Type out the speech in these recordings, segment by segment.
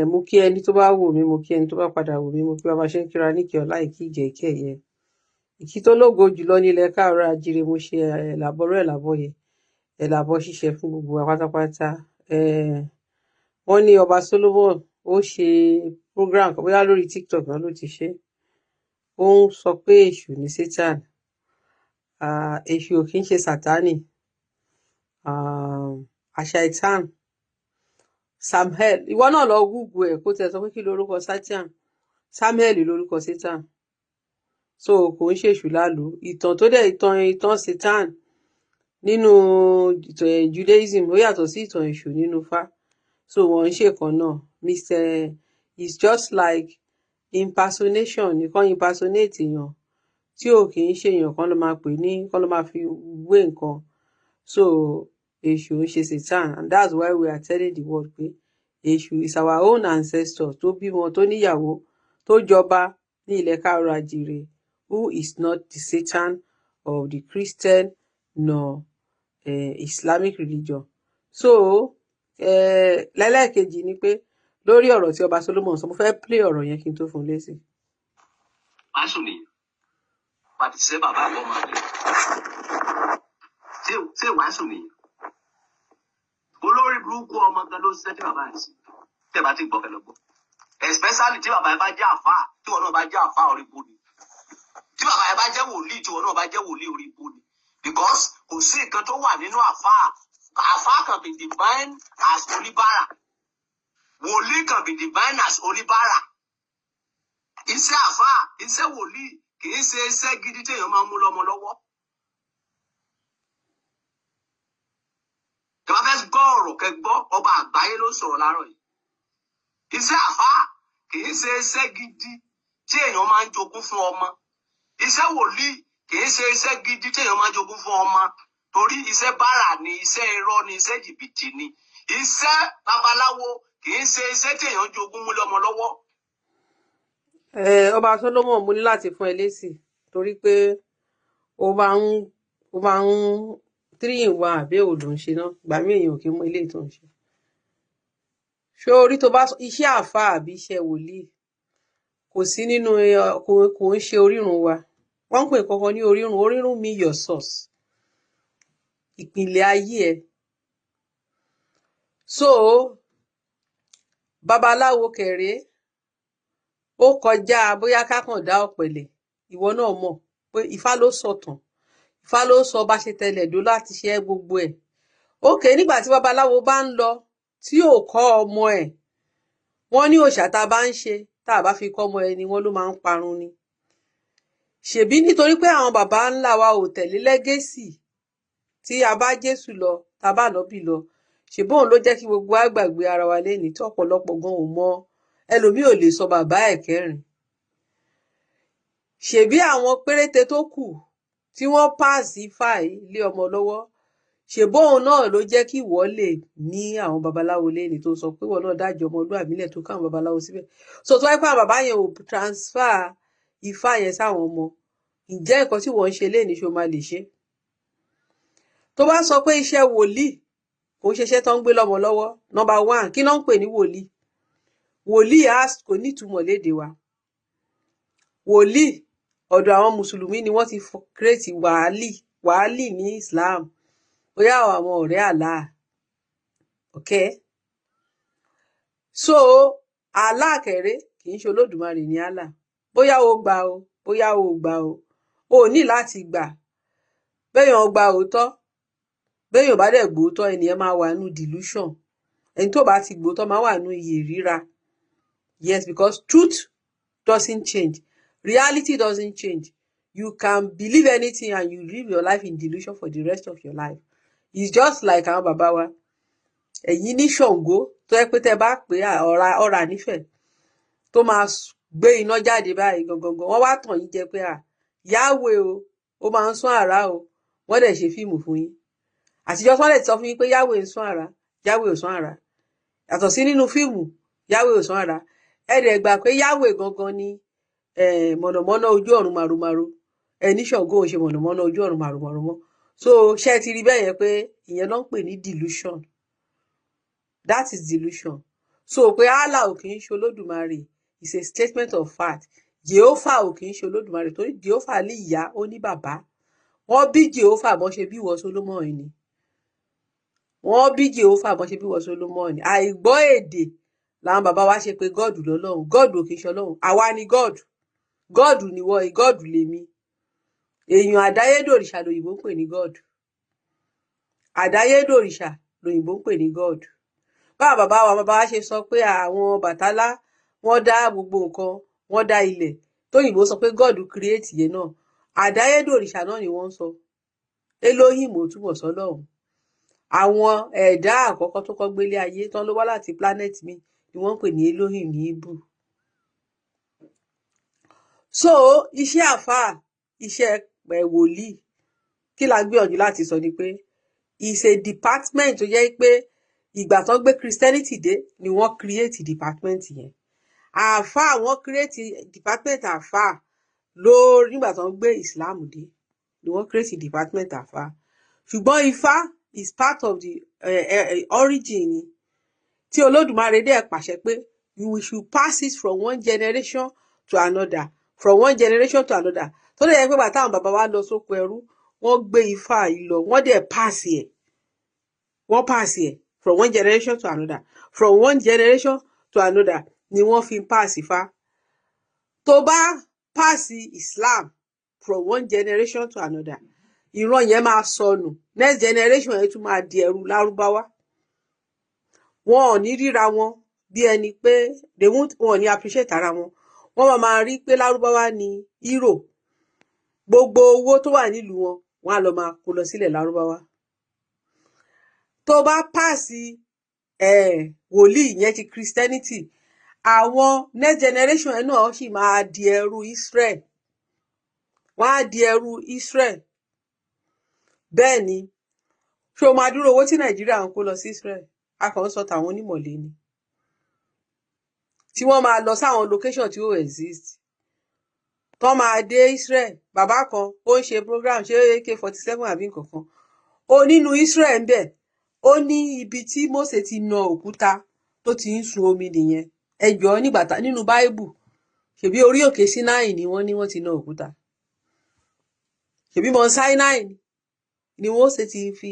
Mo kí ẹni tó bá wò mí, mo kí ẹni tó bá padà wò mí, mo kí bá ṣe ń kíra níkẹ́ ọlá ìkí ìjẹ́ ìkẹ́ ẹ̀yẹ. Ìkí tó lógo jùlọ nílẹ̀ káàárọ̀ àjíire, mo ṣe ẹ̀làbọ̀rọ̀ ẹ̀làbọ̀yẹ ẹ̀làbọ̀ ṣíṣe fún gbogbo wa pátápátá. Wọ́n ní ọba Solomon ó ṣe program kan bóyá lórí TikTok náà ló ti ṣe. Ó ń sọ pé èṣù ní Satan. Èṣù ò kí ń ṣe Sátánì. Àṣàìtàn Samuel, ìwọ náà lọ Google ẹ̀ kó tẹ̀ sọ pé kí lorúkọ Satan. Samuel lorúkọ Satan. So kò ń ṣèṣù lálù. Ìtàn tó dẹ̀ ìtàn Satan nínú Judaism ó yàtọ̀ sí ìtàn èṣù nínú Ifá. So wọ́n ń ṣèkan náà. It's just like impersonation, nìkan impersonate èèyàn tí ò kì í ṣe èèyàn kan ló máa pè ní kan ló máa fi wé nǹkan. So èṣù ń ṣe Satan, and that's why we are telling the world pé èṣù is our own ancestor tó bímọ tó níyàwó tó jọba ní ilẹ̀ káàárọ̀ àjíire, who is not the Satan of the Christian nor Islamic religion. So lẹ́lẹ́kejì ni pé lórí ọ̀rọ̀ tí ọba Solomon sọ, mo fẹ́ play ọ̀rọ̀ yẹn kí n tó fún un lésì. Aṣọ nìyẹn pàtí ṣe bàbá àbọ̀ máa lè ṣé wàásù nìyẹn olórí burúkú ọmọ gan ló ṣiṣẹ́ tí bàbá yẹn sí tẹ́ bá ti gbọ́ fẹ́ lọ gbọ́ especially tí bàbá yẹn bá jẹ́ àfáà tí wọn náà bá jẹ́ àfáà orí ibo ni tí bàbá yẹn bá jẹ́ wòlíì tí wọn náà bá jẹ́ wòlíì orí ibo ni because kò sí nǹkan tó wà nínú àfáà can be defined as oníbàárà wòlíì can be defined as oníbàárà iṣẹ́ àfáà iṣẹ́ wòlíì kì í ṣe iṣẹ́ gidi téèyàn máa ń mú lọ́mọ lọ́wọ́. Ìjọba fẹ́ gbọ́ ọ̀rọ̀ kẹgbọ́ ọba àgbáyé ló sọ̀rọ̀ láàárọ̀ yìí. Iṣẹ́ àfáà kì í ṣe iṣẹ́ gidi tí èèyàn máa ń jogún fún ọmọ. Iṣẹ́ wòlíì kì í ṣe iṣẹ́ gidi tí èèyàn máa ń jogún fún ọmọ. Torí iṣẹ́ bára ni, iṣẹ́ irọ́ ni, iṣẹ́ jìbìtì ni. Iṣẹ́ babaláwo kì í ṣe iṣẹ́ tí èèyàn jogún mú lọ́mọ lọ́wọ́. Ọba Solomon mú ní láti fún ẹ lésì torí pé ó máa ń 3-in-1 àbí òòlù ń ṣe náà gbà mí èèyàn kì í mú ilé tó ń ṣe. Ṣé orí tó bá iṣẹ́ àfáà àbí iṣẹ́ wòlíì kò sí nínú kò ń ṣe orírun wa. Wọ́n ń pè kankan ní orírun mean your source, ìpìlẹ̀ ayé ẹ. So babaláwo kẹrẹ ó kọjá bóyá kákan dá ọ̀pẹ̀lẹ̀, ìwọ náà mọ̀ pé Ifá ló sọ̀tàn, Ifá ló sọ bá ṣe tẹlẹ̀ dó láti ṣe gbogbo ẹ̀. Ókè nígbà tí babaláwo bá ń lọ tí ò kọ́ ọmọ ẹ̀, wọ́n ní òòṣà tá a bá ń ṣe tá a bá fi kọ́ ọmọ ẹni wọ́n ló máa ń parun ni. Ṣèbí nítorí pé àwọn bàbá ńlá wa ò tẹ̀lé lẹ́gẹ́sì tí a bá Jésù lọ tá a bá Ànábì lọ, ṣèbí òun ló jẹ́ kí gbogbo wa gbàgbé ara wa lénìí tí ọ̀pọ̀lọpọ̀ gan ò mọ ẹlòmíì ò lè sọ bàbá ẹ̀ kẹrin. Ṣèbí àwọn péréte tó kù tí wọ́n páàsì Ifá lé ọmọ lọ́wọ́, ṣèbí òun náà ló jẹ́ kí ìwọ lè ní àwọn babaláwo lénìí tó sọ pé ìwọ náà dájọ́ ọmọlúwàbí lẹ̀ tó káwọn babaláwo síbẹ̀. So tó wáyé pé àwọn bàbá yẹn ò transfer Ifá yẹn sáwọn ọmọ, ǹjẹ́ nǹkan tí wọ́n ń ṣe lénìí ṣó máa lè ṣe? Tó bá sọ pé iṣẹ́ wòlíì kò ń ṣeṣẹ́ tó ń gbé lọ́mọ lọ́wọ́, number 1 kí ló ń pè ní wòlíì? Wòlíì kò ní ìtumọ̀ lédè wa. Wòlíì ọ̀dọ̀ àwọn mùsùlùmí ni wọ́n ti create wàálì ní Islam, bóyá àwọn ọ̀rẹ́ Allah. Okay? So Allah kẹrẹ kì í ṣe Olódùmarè ní Allah. Bóyá o gbà o, bóyá o gbà o, o ní láti gbà. Béèyàn gba òótọ́, béèyàn bá dẹ̀ gbòótọ́ ẹnìyẹn máa wà nínú delusion. Ẹni tó bá ti gbòótọ́ máa wà nínú iyè ríra. Yes, because truth doesn't change. Reality doesn't change. You can believe anything and you live your life in delusion for the rest of your life. It's just like àwọn bàbá wa. Ẹ̀yin ní Ṣàngó tó yẹ pé tẹ́ bá pè ọ̀rà nífẹ̀ẹ́ tó máa gbé iná jáde báyìí gangan. Wọ́n wá tàn yín jẹ pé Yahweh o, ó máa ń sán àrá o. Wọ́n dẹ̀ ṣe fíìmù fún yín. Àtijọ́ tí wọ́n dẹ̀ ti sọ fún yín pé Yahweh ń sán àrá, Yahweh ò sán àrá. Yàtọ̀ sí nínú fíìmù, Yahweh ò sán àrá. Ẹ dẹ̀ gbà pé Yahweh gangan ni mọ̀nàmọ́ná ojú ọ̀run màrúmàrú. Ní Ṣàngó ò ṣe mọ̀nàmọ́ná ojú ọ̀run màrúmàrú mọ́. So ṣé ti rí bẹ́ẹ̀ yẹn pé ìyẹn ló ń pè ní delusion. That is delusion. so pé Allah ò kì í ṣe Olódùmarè is a statement of fact. Jehovah ò kì í ṣe Olódùmarè torí Jehovah ní ìyá ó ní bàbá. Wọ́n bí Jehovah bọ́n ṣe bí ìwọ Solomon ni. Wọ́n bí Jehovah bọ́n ṣe bí ìwọ Solomon ni. Àìgbọ́ èdè làwọn bàbá wa ṣe pé God lọ́lọ́run. God ò kì í ṣe Ọlọ́run. Àwa ni God. God ni wọ́n, God lèmi. Èèyàn àdáyédòrìṣà lòyìnbó ń pè ní God. Àdáyédòrìṣà lòyìnbó ń pè ní God. Báwa bàbá wa ṣe sọ pé àwọn Bàtálá wọ́n dá gbogbo nǹkan, wọ́n dá ilẹ̀. Tóyìnbó sọ pé God create yẹn náà. Àdáyédòrìṣà náà ni wọ́n ń sọ. Elohim ò túbọ̀ sọ́lọ́run. Àwọn ẹ̀dá àkọ́kọ́ tó kọ́ gbélé ayé tán ló wá láti planet mi ni wọ́n ń pè ní Elohim ní Hebrew. So iṣẹ́ àfáà, iṣẹ́ wòlíì, kí la gbìyànjú láti sọ ni pé is a department tó jẹ́ pé ìgbà tán gbé Christianity dé ni wọ́n create department yẹn. Àfáà wọ́n create department àfáà lórí nígbà tán gbé Islam dé ni wọ́n create department àfáà. Ṣùgbọ́n Ifá is part of the origin ni tí Olódùmarè dẹ̀ pàṣẹ pé we should pass it from one generation to another, from one generation to another. Tó lè yẹ pé bàtà àwọn bàbá wa lọ sóko ẹrú wọ́n gbé Ifá yìí lọ wọ́n dẹ̀ pass ẹ̀, wọ́n pass ẹ̀ from one generation to another, from one generation to another ni wọ́n fi pass Ifá. Tó bá pass Islam from one generation to another, ìran yẹn máa sọnù, next generation yẹn tún máa di ẹrú Lárúbáwá. Wọn ò ní ríra wọn bí ẹni pé wọn ò ní appreciate ara wọn. Wọ́n máa rí pé Lárúbáwá ni hero. Gbogbo owó tó wà nílùú wọn, wọ́n á lọ máa kó lọ sílẹ̀ Lárúbáwá. Tó bá pàṣì wòlíì yẹn ti Christianity, àwọn next generation ẹ̀ náà sì máa di ẹrú Israel. Wọ́n á di ẹrú Israel. Bẹ́ẹ̀ ni, ṣé o máa dúró owó tí Nàìjíríà ń kó lọ sí Israel? A kàn ń sọ tàwọn onímọ̀lé ni. Tí wọ́n máa lọ sáwọn location tí ó exist. Tán máa dé Israel. Bàbá kan ó ń ṣe program ṣé AK-47 àbí nǹkan kan. Ó nínú Israel ń bẹ̀. Ó ní ibi tí Mósè ti na òkúta tó ti ń sun omi nìyẹn. Ẹ jọ̀ọ́ nígbà nínú Báíbù. Ṣèbí orí òkè Sinai ni wọ́n ti na òkúta. Ṣèbí Mount Sinai ni Mósè ti fi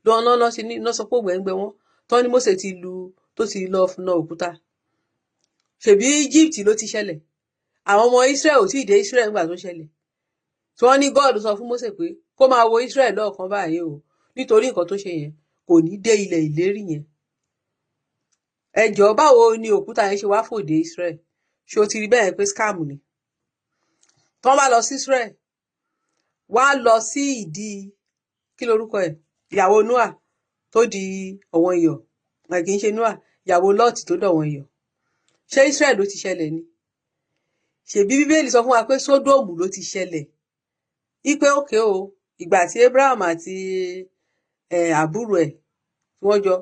lọ́nà sọ pé ògbẹ́ngbẹ́ wọn. Tán ni Mósè ti lu tó ti lọ na òkúta. Ṣèbí Egypt ló ti ṣẹlẹ̀. Àwọn ọmọ Israel ò tí ì dé Israel nígbà tó ṣẹlẹ̀. Tí wọ́n ní God sọ fún Mósè pé kó máa wo Israel lọ́ọ̀kan báyìí o nítorí nǹkan tó ṣe yẹn kò ní dé ilẹ̀ ìlérí yẹn. Ẹ jọ̀ọ́ báwo ni òkúta yẹn ṣe wá fò dé Israel? Ṣé o ti rí bẹ́ẹ̀ pé scam ni? Tán bá lọ sí Israel, wọ́n á lọ sí ìdí kí lorúkọ ẹ̀? Ìyàwó Noah tó di ọ̀wọ́n iyọ̀. Kì í ṣe Noah, ìyàwó Lot tó dọ̀wọ́n iyọ̀. Ṣé Israel ló ti ṣẹlẹ̀ ni? Ṣèbí Bíbélì sọ fún wa pé Sódómù ló ti ṣẹlẹ̀. Ipe òkè o, ìgbà tí Abraham àti àbúrò ẹ̀ tí wọ́n jọ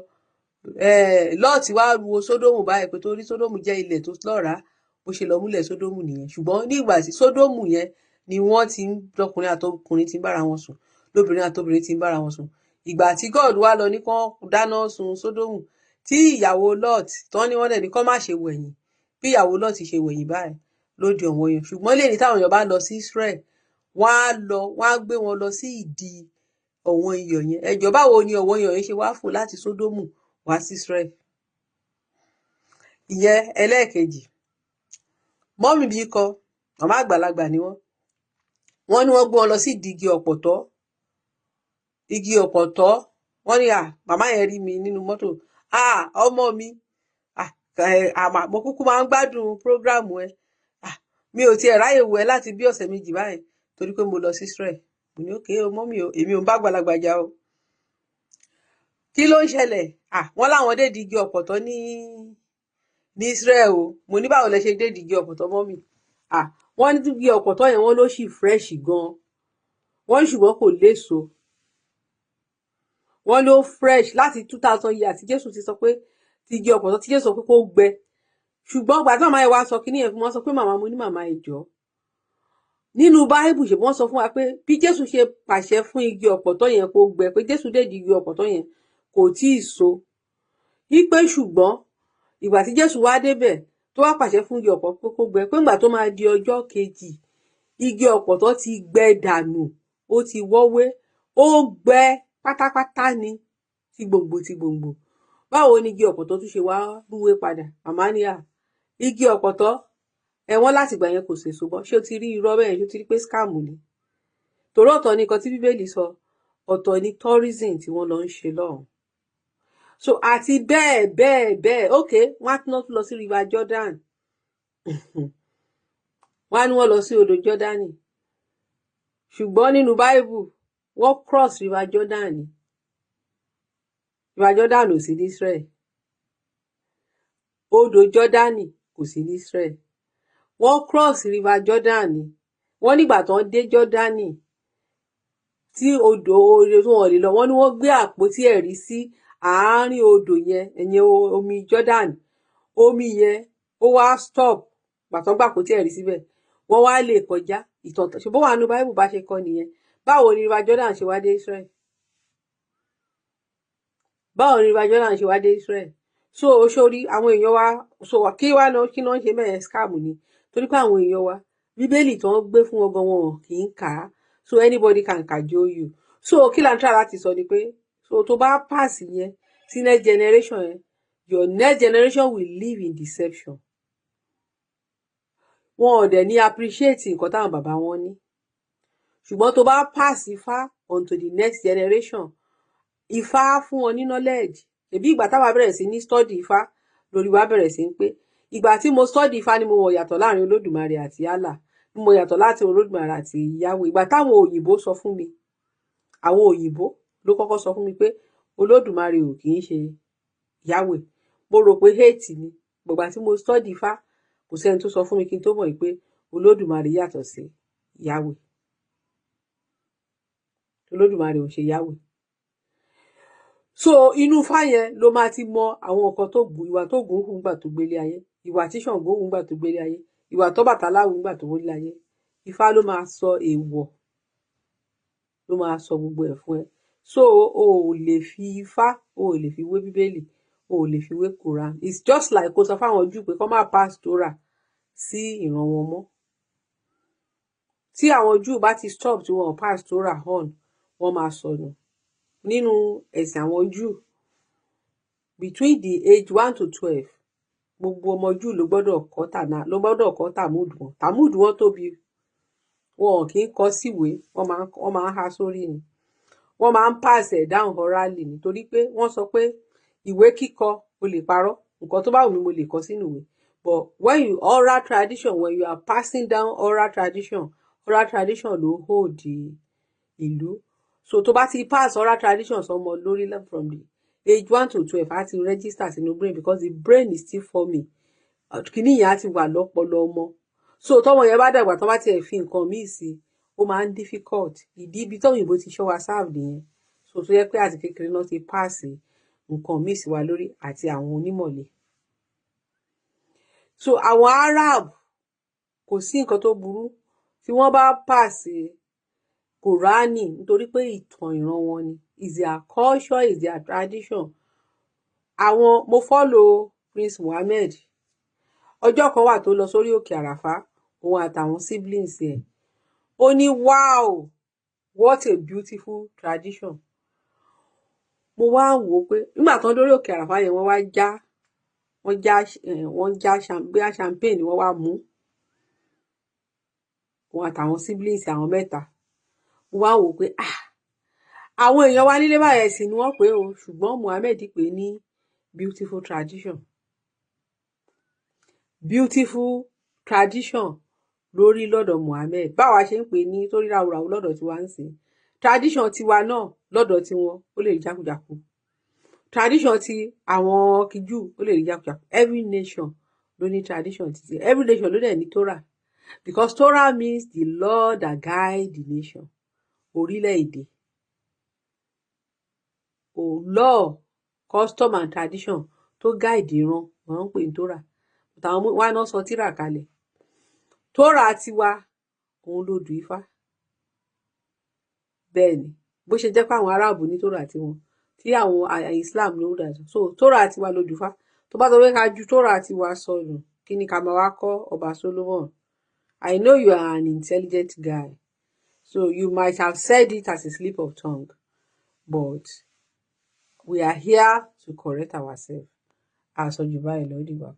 Lot wá wo Sódómù báyìí pé torí Sódómù jẹ́ ilẹ̀ tó lọ́ràá bó ṣe lọ múlẹ̀ Sódómù nìyẹn. Ṣùgbọ́n ní ìgbà tí Sódómù yẹn ni wọ́n ti ń lọkùnrin àtọkùnrin ti ń bára wọn sùn, lóbìnrin àtobìnrin ti ń bára wọn sùn. Ìgbà tí God wá lọ ní kán dáná sun Sódómù tí ìyàwó Lot tán ní wọ́n dẹ̀ ní kán má ṣe wẹ̀yìn bí ìyàwó Lot ṣe wẹ̀yìn báyìí ló di ọ̀wọ́n yẹn. Ṣùgbọ́n lẹ́ni táwọn èèyàn bá lọ sí Israel wọ́n á gbé wọn lọ sí ìdí ọ̀wọ́n iyọ̀ yẹn. Ẹ jọ̀ọ́ báwo ni ọ̀wọ́n iyọ̀ yẹn ṣe wá fò láti Sódómù wá sí Israel? Ìyẹn ẹlẹ́ẹ̀kejì. Mọ́mì bí kọ màmá àgbàlagbà ni wọ́n ní wọ́n gbé wọn lọ sí ìdí igi ọ̀pọ̀tọ́. Igi ọ̀pọ̀tọ́ wọ́n ní màmá yẹn rí mi nínú mọ́tò. Ọmọ mi mo kúkú máa ń gbádùn prógráàmù ẹ. Mi ò tiẹ̀ ráyè wò ẹ́ láti bí ọ̀sẹ̀ méjì báyìí torí pé mo lọ sí Israel. Mo ní òkè o mọ́mì o, èmi ò ń bá àgbàlagbà jà o. Kí ló ń ṣẹlẹ̀? Wọ́n láwọn dé di igi ọ̀pọ̀tọ́ ní Israel o. Mo ní báwo lẹ ṣe dé di igi ọ̀pọ̀tọ́ mọ́mì? Wọ́n ní igi ọ̀pọ̀tọ́ yẹn wọ́n ló ṣì fresh gan. Wọ́n ṣùgbọ́n kò léso. Wọ́n ló fresh láti 2000 years tí Jésù ti sọ pé ti igi ọ̀pọ̀tọ́ tí Jésù sọ pé kó gbẹ. Ṣùgbọ́n ìgbà tí màmá yẹn wá sọ kíní yẹn fún wọn sọ pé màmá mo ní màmá ẹ jọ̀ọ́. Nínú Báíbù ṣe wọ́n sọ fún wa pé bí Jésù ṣe pàṣẹ fún igi ọ̀pọ̀tọ́ yẹn kó gbẹ pé Jésù dé di igi ọ̀pọ̀tọ́ yẹn kò tíì so. Wípé ṣùgbọ́n ìgbà tí Jésù wá débẹ̀ tó wá pàṣẹ fún igi ọ̀pọ̀tọ́ kó gbẹ pé ńgbà tó máa di ọjọ́ kejì igi ọ̀pọ̀tọ́ ti gbẹ dànù ó ti wọ́wé ó gbẹ pátápátá ni ti gbòǹgbò báwo ni igi ọ̀pọ̀tọ́ tún ṣe wá rúwé padà màmá ní igi ọ̀pọ̀tọ́ ẹ̀wọ̀n láti gbà yẹn kò sèso mọ́ ṣé o ti rí irọ́ bẹ́ẹ̀ ṣé o ti rí pé scam ni torí ọ̀tọ̀ ni nǹkan tí bíbélì sọ ọ̀tọ̀ ni tourism tí wọ́n lọ ń ṣe lọ́hùn so àti bẹ́ẹ̀ ok wọ́n á tún lọ sí river Jordan wọ́n á ní wọ́n lọ sí odò Jọ́dánì ṣùgbọ́n nínú Bible wọ́n cross river Jordan ni river Jordan ò sí ní Israel odò Jọ́dánì kò sí ní Israel wọ́n cross river Jordan ni wọ́n nígbà tó ń dé Jọ́dánì tí odò oore tí wọ́n lè lọ wọ́n ní wọ́n gbé àpótí ẹ̀rí sí àárín odò yẹn ẹ̀yẹn omi Jordan omi yẹn ó wá stop gbàtọ́ gbà àpótí ẹ̀rí síbẹ̀ wọ́n wá lè kọjá ìtàn ṣùgbọ́n wà nínú Bible bá ṣe kọ́ nìyẹn báwo ni river Jordan ṣe wá dé Israel báwo ni river Jordan ṣe wá dé Israel so sórí àwọn èèyàn wa so kí wá lọ kí wọ́n ṣe bẹ́ẹ̀ scam ni torí pé àwọn èèyàn wa bíbélì tó ń gbé fún ọgọ́ wọn kì í kà á so anybody can cajole you so kí là ń try láti sọ ni pé so tó bá pass yẹn sí next generation yẹn your next generation will live in deception wọn ò dẹ̀ ní appreciate nǹkan táwọn bàbá wọn ní ṣùgbọ́n tó bá pass Ifá onto the next generation Ifá fún wọn ní knowledge ẹbí ìgbà táwa bẹ̀rẹ̀ sí ní study Ifá lórí wa bẹ̀rẹ̀ sí ń pé ìgbà tí mo study Ifá ni mo mọ̀ yàtọ̀ láàrin Olódùmarè àti Allah ni mo yàtọ̀ láti Olódùmarè àti Yahweh ìgbà táwọn òyìnbó sọ fún mi àwọn òyìnbó ló kọ́kọ́ sọ fún mi pé Olódùmarè ò kì í ṣe Yahweh mo rò pé hate ni gbogbo tí mo study Ifá kò sẹ́ni tó sọ fún mi kí n tó mọ̀ pé Olódùmarè yàtọ̀ sí Yahweh Olódùmarè ò ṣe Yahweh so inú Ifá yẹn ló máa ti mọ àwọn nǹkan tó gùn ìwà tó gùn hù nígbà tó gbélé ayé ìwà tí Ṣàngó hù nígbà tó gbélé ayé ìwà tó Ọbàtálá hù nígbà tó gbélé ayé Ifá ló máa sọ èèwọ̀ ló máa sọ gbogbo ẹ̀ fún ẹ so o ò lè fi Ifá o ò lè fi wé bíbélì o ò lè fi wé Quran it's just like kó sọ fáwọn Júù pé kó má pass Torah sí ìran wọn mọ́ tí àwọn Júù bá ti stop tí wọn pass Torah on wọ́n máa sọnù nínú ẹ̀sìn àwọn Júù between the age 1 to 12 gbogbo ọmọ Júù ló gbọ́dọ̀ kọ́ Talmud wọn tóbi wọn kì í kọ síwèé wọ́n máa ń há sórí ni wọ́n máa ń pass ẹ̀ down orally nítorí pé wọ́n sọ pé ìwé kíkọ o lè parọ́ nǹkan tó bá wù mí mo lè kọ sínú ìwé but when you oral tradition when you are passing down oral tradition ló hold ìlú so tó bá ti pass oral tradition sọmọ lórí from the age 1 to 12 á ti register sínú brain because the brain is still forming kìíní yẹn á ti wà lọ́pọlọ ọmọ so tọ́mọ yẹn bá dàgbà tó bá tiẹ̀ fi nǹkan míì sí ó máa ń difficult ìdí ibi tó òyìnbó ti ṣọ́ wa sáàbù nìyẹn so tó yẹ pé àti kékeré náà ti pass nǹkan míì sí wa lórí àti àwọn onímọ̀lẹ̀ so àwọn Arab kò sí nǹkan tó burú tí wọ́n bá pass Kùránì nítorí pé ìtàn ìran wọn ni is their culture is their tradition àwọn mo follow Prince Muhammad ọjọ́ kan wà tó lọ sórí òkè àràfá òun àtàwọn siblings ẹ̀ ó ní wow what a beautiful tradition mo wá wò ó pé nígbà tán lórí òkè àràfá yẹn wọ́n já champagne wọ́n wá mú òun àtàwọn siblings àwọn mẹ́ta mo wá wò ó pé àwọn èèyàn wa nílé báyẹn sì ni wọ́n pè ó ṣùgbọ́n Muhammad pè ní beautiful tradition lórí lọ́dọ̀ Muhammad báwa ṣe ń pè ní torí ráúráú lọ́dọ̀ tiwa ń sìn tradition tiwa náà lọ́dọ̀ tiwọn ó lè rí jákujàku tradition ti àwọn kìjú ó lè rí jákujàku every nation ló ní tradition títí every nation ló dẹ̀ ní Torah because Torah means the law that guide the nation orílẹ̀-èdè law custom and tradition tó guide ìran wọ́n ń pè ní Torah táwọn wá náà sọ tírà kalẹ̀ Torah tiwa òun ló dù Ifá bẹ́ẹ̀ ni bó ṣe jẹ́ pé àwọn Aráàbù ní Torah tiwọn tí àwọn Islam ló dà so Torah tiwa ló dù Ifá tó bá sọ pé ká ju Tórà àti wá sọnù kí ni ká máa wá kọ́ ọba Solomon. I know you are an intelligent guy, so you might have said it as a slip of tongue, but we are here to correct ourselves. Àsọjù báyìí lọ dìgbà.